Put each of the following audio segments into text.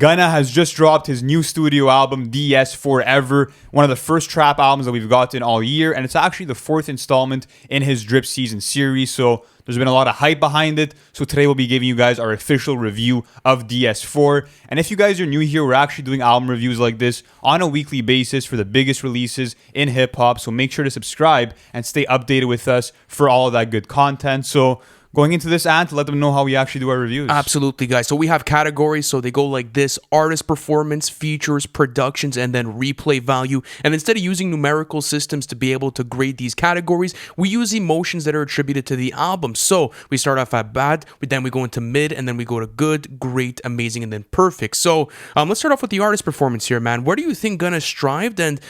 Gunna has just dropped his new studio album, DS4EVER, one of the first trap albums that we've gotten all year, and it's actually the fourth installment in his Drip Season series, so there's been a lot of hype behind it. So today we'll be giving you guys our official review of DS4. And if you guys are new here, we're actually doing album reviews like this on a weekly basis for the biggest releases in hip-hop, so make sure to subscribe and stay updated with us for all of that good content. So going into this, Ant, let them know how we actually do our reviews. Absolutely, guys. So we have categories, so they go like this: artist performance, features, productions, and then replay value. And instead of using numerical systems to be able to grade these categories, we use emotions that are attributed to the album. So we start off at bad, then we go into mid, and then we go to good, great, amazing, and then perfect. So let's start off with the artist performance here, man. Where do you think Gunna strived? And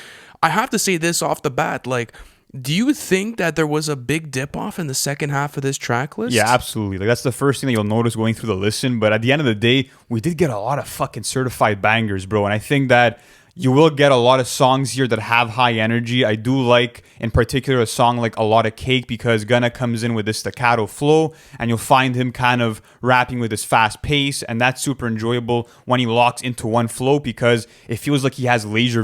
I have to say this off the bat, like, do you think that there was a big dip off in the second half of this track list? Yeah, absolutely. Like, that's the first thing that you'll notice going through the listen. But at the end of the day, we did get a lot of fucking certified bangers, bro. And I think that you will get a lot of songs here that have high energy. I do like, in particular, a song like A Lot of Cake, because Gunna comes in with this staccato flow, and you'll find him kind of rapping with this fast pace, and that's super enjoyable when he locks into one flow, because it feels like he has laser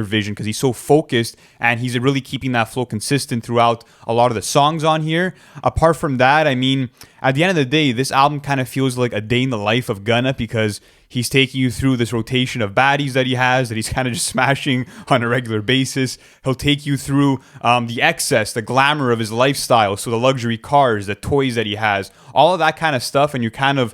vision, because he's so focused, and he's really keeping that flow consistent throughout a lot of the songs on here. Apart from that, I mean, at the end of the day, this album kind of feels like a day in the life of Gunna, because he's taking you through this rotation of baddies that he has, that he's kind of just smashing on a regular basis. He'll take you through the excess, the glamour of his lifestyle, so the luxury cars, the toys that he has, all of that kind of stuff, and you're kind of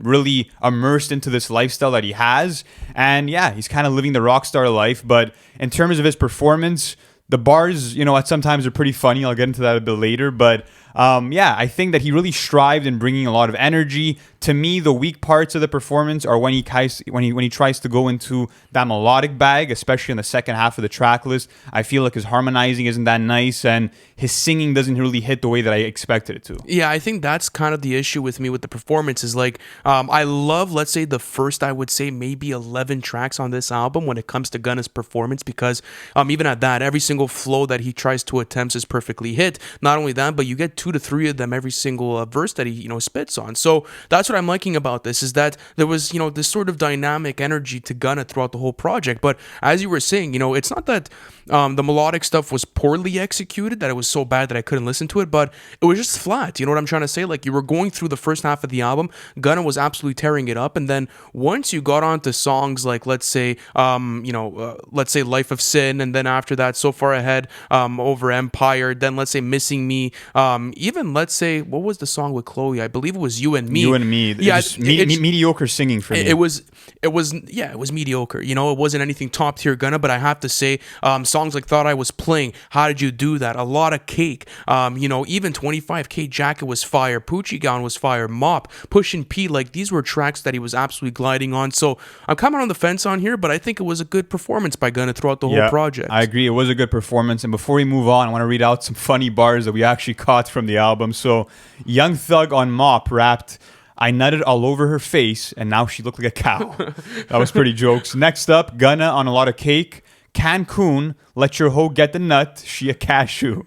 really immersed into this lifestyle that he has. And yeah, he's kind of living the rock star life. But in terms of his performance, the bars, you know, at sometimes are pretty funny. I'll get into that a bit later. But yeah, I think that he really strived in bringing a lot of energy. To me, the weak parts of the performance are when he tries to go into that melodic bag, especially in the second half of the track list. I feel like his harmonizing isn't that nice, and his singing doesn't really hit the way that I expected it to. Yeah, I think that's kind of the issue with me with the performance is like, I love, let's say, the first, I would say, maybe 11 tracks on this album when it comes to Gunna's performance, because even at that, every single flow that he tries to attempt is perfectly hit. Not only that, but you get 2 to 3 of them every single verse that he, spits on. So that's what I'm liking about this, is that there was, this sort of dynamic energy to Gunna throughout the whole project. But as you were saying, it's not that the melodic stuff was poorly executed, that it was so bad that I couldn't listen to it, but it was just flat. You know what I'm trying to say? Like, you were going through the first half of the album, Gunna was absolutely tearing it up, and then once you got onto songs like, let's say, Life of Sin, and then after that, So Far Ahead, Over Empire, then let's say Missing Me, even let's say, what was the song with Chloe? I believe it was You and Me. You and Me. Yeah, mediocre singing for me. It was mediocre. It wasn't anything top tier Gunna, but I have to say, songs like Thought I Was Playing, How Did You Do That, A Lot of Cake, even 25K Jacket was fire, Poochie Gown was fire, Mop, Pushin P, like, these were tracks that he was absolutely gliding on. So I'm kind of on the fence on here, but I think it was a good performance by Gunna throughout the whole project. I agree. It was a good performance. And before we move on, I want to read out some funny bars that we actually caught from the album. So Young Thug on Mop rapped, I nutted all over her face, and now she looked like a cow. That was pretty jokes. Next up, Gunna on A Lot of Cake, Cancun, let your hoe get the nut, she a cashew.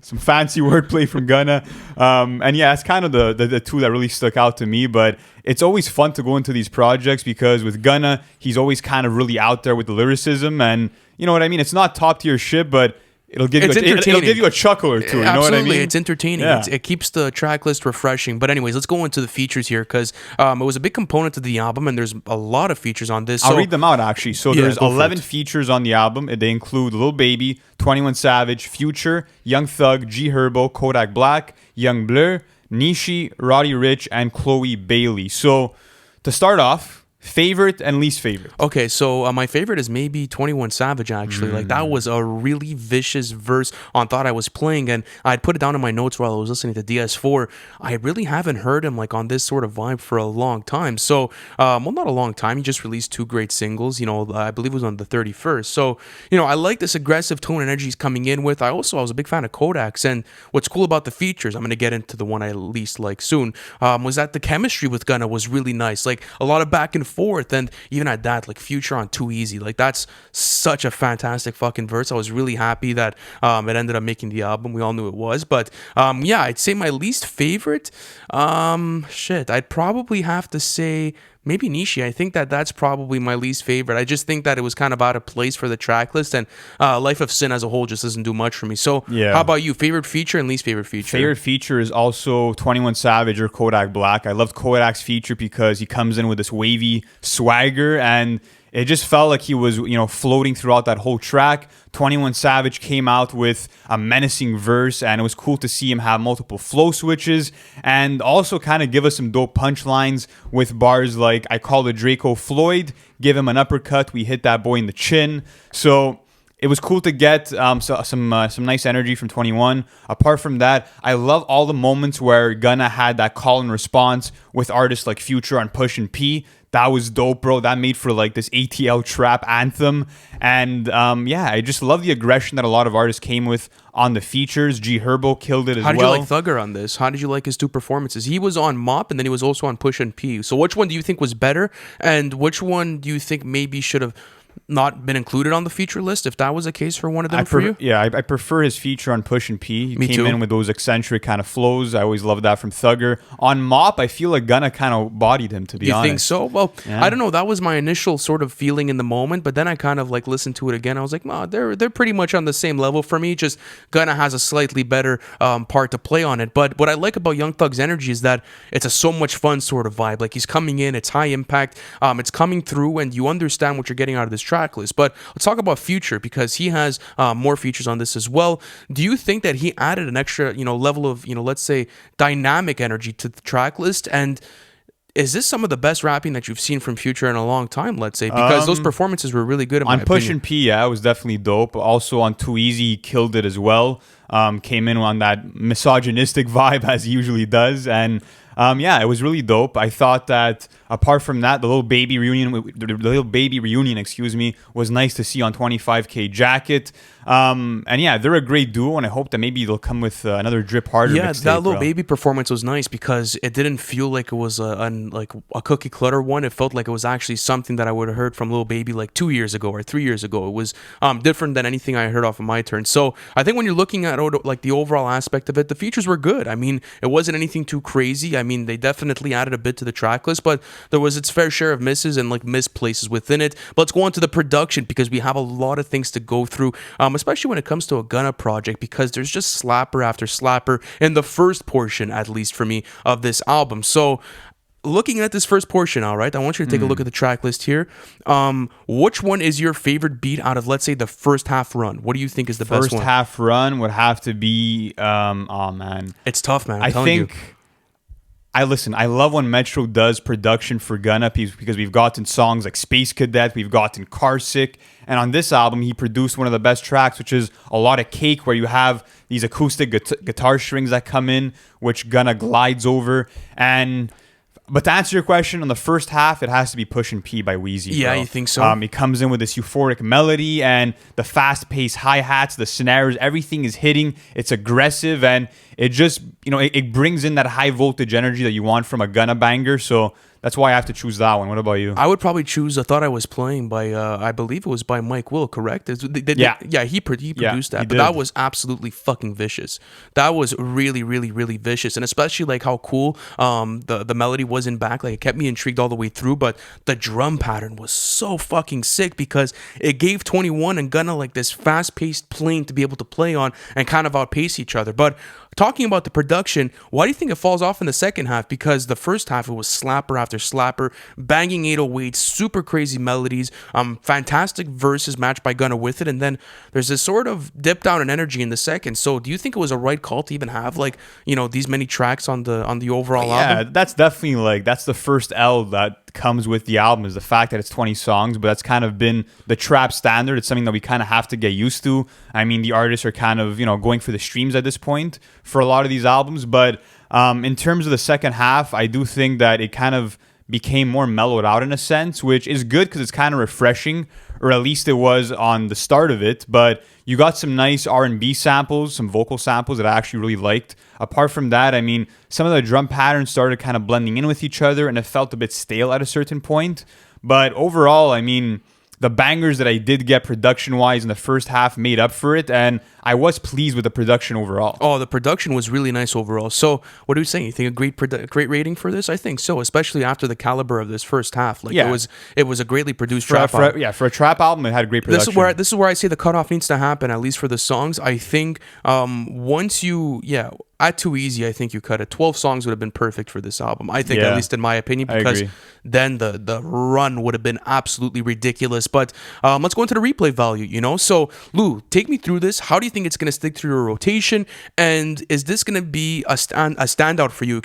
Some fancy wordplay from Gunna. And yeah, it's kind of the two that really stuck out to me. But it's always fun to go into these projects, because with Gunna, he's always kind of really out there with the lyricism. And you know what I mean? It's not top tier shit, but it'll give you a chuckle or two. You know what I mean? It's entertaining. Yeah. It keeps the track list refreshing. But anyways, let's go into the features here, because it was a big component to the album, and there's a lot of features on this. I'll read them out, actually. So there's 11 features on the album. They include Lil Baby, 21 Savage, Future, Young Thug, G Herbo, Kodak Black, Young Blur, Nishi, Roddy Ricch, and Chloe Bailey. So to start off, favorite and least favorite. Okay, so my favorite is maybe 21 Savage, actually. Like, that was a really vicious verse on Thought I Was Playing, and I'd put it down in my notes while I was listening to DS4. I really haven't heard him like on this sort of vibe for a long time. So, well, not a long time. He just released 2 great singles, I believe it was on the 31st. So, I like this aggressive tone and energy he's coming in with. I was a big fan of Kodak's, and what's cool about the features, I'm going to get into the one I least like soon, was that the chemistry with Gunna was really nice. Like, a lot of back and forth, and even at that, like, Future on Too Easy, like, that's such a fantastic fucking verse. I was really happy that it ended up making the album. We all knew it was. But yeah, I'd say my least favorite, I'd probably have to say Maybe Nishi. I think that that's probably my least favorite. I just think that it was kind of out of place for the track list, and Life of Sin as a whole just doesn't do much for me. So, Yeah. how about you? Favorite feature and least favorite feature? Favorite feature is also 21 Savage or Kodak Black. I loved Kodak's feature because he comes in with this wavy swagger, and it just felt like he was, floating throughout that whole track. 21 Savage came out with a menacing verse, and it was cool to see him have multiple flow switches and also kind of give us some dope punchlines with bars like, I call the Draco Floyd, give him an uppercut, we hit that boy in the chin. So it was cool to get some nice energy from 21. Apart from that, I love all the moments where Gunna had that call and response with artists like Future on Pushin P. That was dope, bro. That made for like this ATL trap anthem. And I just love the aggression that a lot of artists came with on the features. G Herbo killed it as well. How did you like Thugger on this? How did you like his two performances? He was on Mop and then he was also on Pushin P. So which one do you think was better? And which one do you think maybe should have not been included on the feature list if that was the case for one of them for you? Yeah, I prefer his feature on Push and P. He Me came too. in with those eccentric kind of flows. I always loved that from Thugger. On Mop, I feel like Gunna kind of bodied him, to be honest. You think so? Well, Yeah. I don't know. That was my initial sort of feeling in the moment, but then I kind of like listened to it again. I was like, "Wow, they're pretty much on the same level for me. Just Gunna has a slightly better part to play on it." But what I like about Young Thug's energy is that it's a so much fun sort of vibe. Like he's coming in, it's high impact, it's coming through, and you understand what you're getting out of this track list. But let's talk about Future because he has more features on this as well. Do you think that he added an extra, level of, let's say, dynamic energy to the track list? And is this some of the best rapping that you've seen from Future in a long time, let's say? Because those performances were really good in my On Push opinion. and P, yeah, it was definitely dope. Also on Too Easy, he killed it as well. Came in on that misogynistic vibe as he usually does. And it was really dope. I thought that apart from that, the Lil Baby reunion, was nice to see on 25K Jacket. They're a great duo, and I hope that maybe they'll come with another Drip Harder mixtape, that Lil bro. Baby performance was nice because it didn't feel like it was a cookie clutter one. It felt like it was actually something that I would have heard from Lil Baby like 2 years ago or 3 years ago. It was different than anything I heard off of My Turn. So I think when you're looking at like the overall aspect of it, the features were good. I mean, it wasn't anything too crazy. I mean, they definitely added a bit to the track list, but there was its fair share of misses and like missed places within it. But let's go on to the production because we have a lot of things to go through, especially when it comes to a Gunna project, because there's just slapper after slapper in the first portion, at least for me, of this album. So looking at this first portion, all right, I want you to take a look at the track list here. Which one is your favorite beat out of, let's say, the first half run? What do you think is the best First one? half run would have to be, man. It's tough, man. I love when Metro does production for Gunna because we've gotten songs like Space Cadet, we've gotten Car Sick, and on this album he produced one of the best tracks, which is A Lot of Cake, where you have these acoustic guitar strings that come in, which Gunna glides over. But to answer your question, on the first half, it has to be Pushin' P by Wheezy. Yeah, bro. you think so? It comes in with this euphoric melody and the fast-paced hi-hats, the snares, everything is hitting. It's aggressive, and it just, it brings in that high-voltage energy that you want from a Gunna banger. So that's why I have to choose that one. What about you? I would probably choose I Thought I Was Playing by, I believe it was by Mike Will, correct? He produced that. he But did. that was absolutely fucking vicious. That was really, really, really vicious. And especially like how cool the melody was in back. Like it kept me intrigued all the way through. But the drum pattern was so fucking sick because it gave 21 and Gunna like this fast-paced plane to be able to play on and kind of outpace each other. But talking about the production, why do you think it falls off in the second half? Because the first half, it was slapper after slapper, banging 808s, super crazy melodies, fantastic verses matched by Gunna with it, and then there's this sort of dip down in energy in the second. So do you think it was a right call to even have like, these many tracks on the overall album? Yeah, that's definitely that's the first L that comes with the album, is the fact that it's 20 songs, but that's kind of been the trap standard. It's something that we kind of have to get used to. I mean, the artists are kind of, going for the streams at this point for a lot of these albums, but in terms of the second half, I do think that it kind of became more mellowed out in a sense, which is good because it's kind of refreshing, or at least it was on the start of it. But you got some nice R&B samples, some vocal samples that I actually really liked. Apart from that, I mean, some of the drum patterns started kind of blending in with each other, and it felt a bit stale at a certain point. But overall, I mean, the bangers that I did get production-wise in the first half made up for it, and I was pleased with the production overall. Oh, the production was really nice overall. So, what are you saying? You think a great rating for this? I think so, especially after the caliber of this first half. Like Yeah. it was a greatly produced trap For album. for a trap album, it had great production. This is where I say the cutoff needs to happen, at least for the songs. I think once you at Too Easy, I think you cut it. 12 songs would have been perfect for this album. I think, Yeah. at least in my opinion, I because agree. then the run would have been absolutely ridiculous. But let's go into the replay value, you know? So, Lou, take me through this. How do you think it's going to stick through your rotation? And is this going to be a standout for you,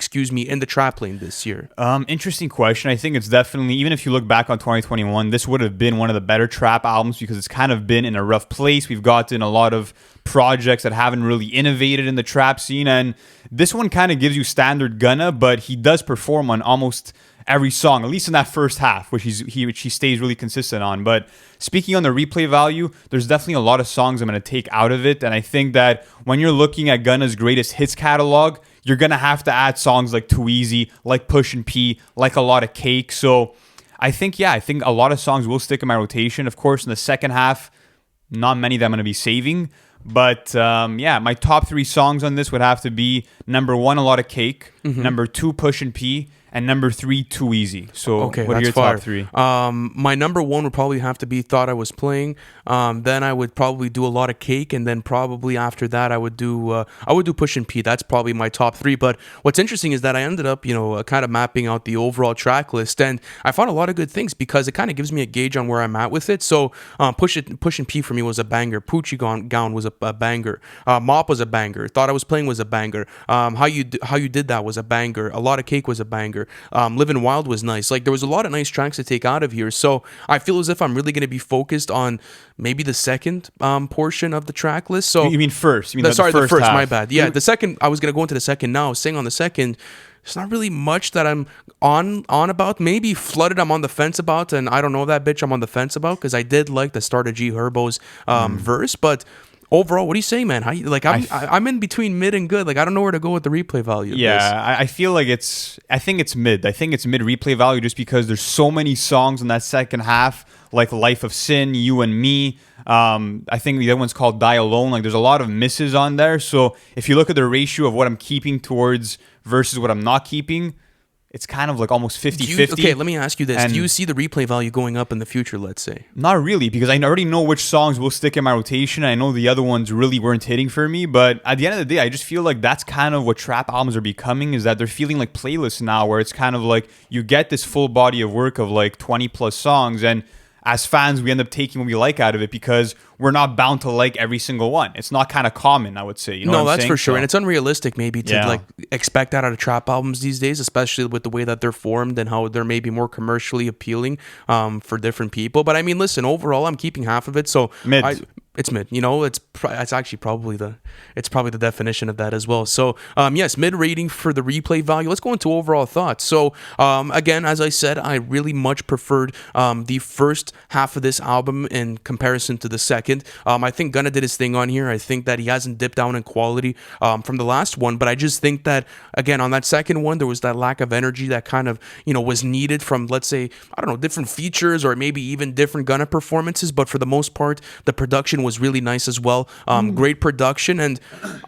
in the trap lane this year? Interesting question. I think it's definitely, even if you look back on 2021, this would have been one of the better trap albums because it's kind of been in a rough place. We've gotten a lot of projects that haven't really innovated in the trap scene, and this one kind of gives you standard Gunna, but he does perform on almost every song, at least in that first half, which he stays really consistent on. But speaking on the replay value, there's definitely a lot of songs I'm going to take out of it, and I think that when you're looking at Gunna's greatest hits catalog, you're going to have to add songs like Too Easy, like Pushin P, like A Lot of Cake. So I think a lot of songs will stick in my rotation. Of course, in the second half, not many that I'm going to be saving. But my top 3 songs on this would have to be number 1, A Lot of Cake, number 2, Pushin P, and number 3, Too Easy. So Okay, what are that's your fire. top 3? My number 1 would probably have to be Thought I Was Playing. Then I would probably do A Lot of Cake, and then probably after that I would do Pushin P. That's probably my top 3. But what's interesting is that I ended up, kind of mapping out the overall track list, and I found a lot of good things because it kind of gives me a gauge on where I'm at with it. So Pushin P for me was a banger. Poochie Gown was a banger. Mop was a banger. Thought I Was Playing was a banger. How You Did That was a banger. A Lot of Cake was a banger. Living Wild was nice. Like, there was a lot of nice tracks to take out of here. So I feel as if I'm really going to be focused on maybe the second portion of the track list. So You mean first? You mean the first. half. My bad. Yeah, the second. I was going to go into the second now. Saying on the second, it's not really much that I'm on about. Maybe Flooded, I'm on the fence about, and I don't know that bitch I'm on the fence about because I did like the start of G Herbo's verse, but. Overall, what do you say, man? I'm in between mid and good. Like, I don't know where to go with the replay value. Yeah, I feel like I think it's mid. I think it's mid replay value just because there's so many songs in that second half, like Life of Sin, You and Me. I think the other one's called Die Alone. Like, there's a lot of misses on there. So if you look at the ratio of what I'm keeping towards versus what I'm not keeping, it's kind of like almost 50-50. Okay, let me ask you this. And do you see the replay value going up in the future, let's say? not really, because I already know which songs will stick in my rotation. I know the other ones really weren't hitting for me, but at the end of the day, I just feel like that's kind of what trap albums are becoming, is that they're feeling like playlists now, where it's kind of like you get this full body of work of like 20 plus songs, and as fans, we end up taking what we like out of it because we're not bound to like every single one. It's not kind of common, I would say. You know No, what I'm that's saying? for sure. So- And it's unrealistic maybe to Yeah. like expect that out of trap albums these days, especially with the way that they're formed and how they're maybe more commercially appealing for different people. But I mean, listen, overall, I'm keeping half of it. So Mid. it's mid. You know, it's actually probably the definition of that as well. So yes, mid rating for the replay value. Let's go into overall thoughts. So again, as I said, I really much preferred the first half of this album in comparison to the second. I think Gunna did his thing on here. I think that he hasn't dipped down in quality from the last one, but I just think that again on that second one there was that lack of energy that kind of was needed from, let's say, I don't know, different features or maybe even different Gunna performances. But for the most part, the production was really nice as well. Great production, and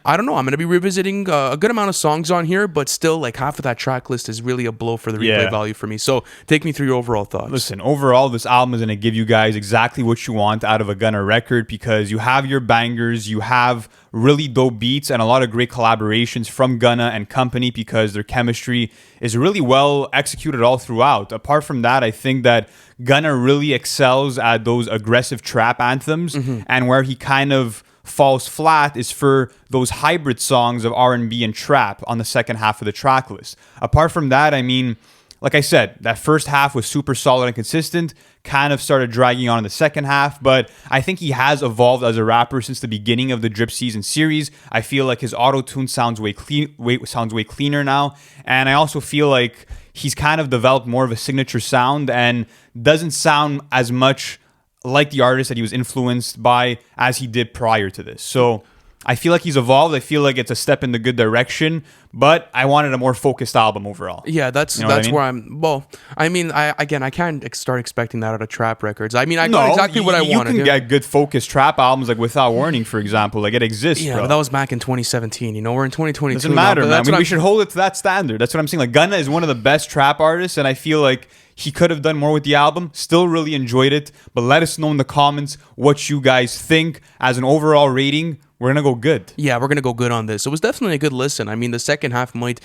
I don't know, I'm gonna be revisiting a good amount of songs on here, but still like half of that track list is really a blow for the replay Yeah. value for me. So take me through your overall thoughts. Listen, overall, this album is going to give you guys exactly what you want out of a Gunna record, because you have your bangers, you have really dope beats, and a lot of great collaborations from Gunna and company, because their chemistry is really well executed all throughout. Apart from that, I think that Gunna really excels at those aggressive trap anthems, and where he kind of falls flat is for those hybrid songs of R&B and trap on the second half of the track list. Apart from that, I mean, like I said, that first half was super solid and consistent, kind of started dragging on in the second half, but I think he has evolved as a rapper since the beginning of the Drip Season series. I feel like his auto-tune sounds way cleaner now, and I also feel like he's kind of developed more of a signature sound and doesn't sound as much like the artist that he was influenced by as he did prior to this. So I feel like he's evolved. I feel like it's a step in the good direction, but I wanted a more focused album overall. Yeah, that's You know what I that's mean? where I'm. Well, I mean, I can't start expecting that out of Trap Records. I mean, I got exactly what I wanted. You can get good focused trap albums like Without Warning, for example. Like it exists, Yeah, bro. but that was back in 2017. You know, we're in 2022. Doesn't matter, now, but man. I that's mean, what we I'm- should hold it to that standard. That's what I'm saying. Like Gunna is one of the best trap artists, and I feel like he could have done more with the album. Still really enjoyed it, but let us know in the comments what you guys think. As an overall rating, we're gonna go good. Yeah, we're gonna go good on this. It was definitely a good listen. I mean, the second half might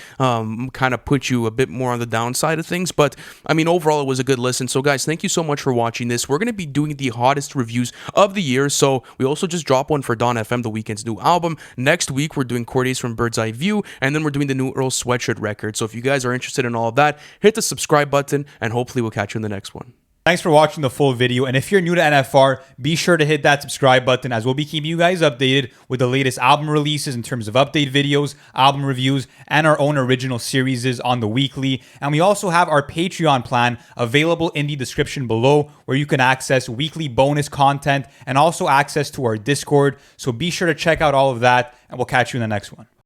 kind of put you a bit more on the downside of things, but I mean, overall, it was a good listen. So, guys, thank you so much for watching this. We're gonna be doing the hottest reviews of the year. So, we also just dropped one for Dawn FM, The Weeknd's new album. Next week, we're doing Cordays from Bird's Eye View, and then we're doing the new Earl Sweatshirt record. So, if you guys are interested in all of that, hit the subscribe button, and hopefully, we'll catch you in the next one. Thanks for watching the full video, and if you're new to NFR, be sure to hit that subscribe button as we'll be keeping you guys updated with the latest album releases in terms of update videos, album reviews, and our own original series on the weekly. And we also have our Patreon plan available in the description below, where you can access weekly bonus content and also access to our Discord. So be sure to check out all of that, and we'll catch you in the next one.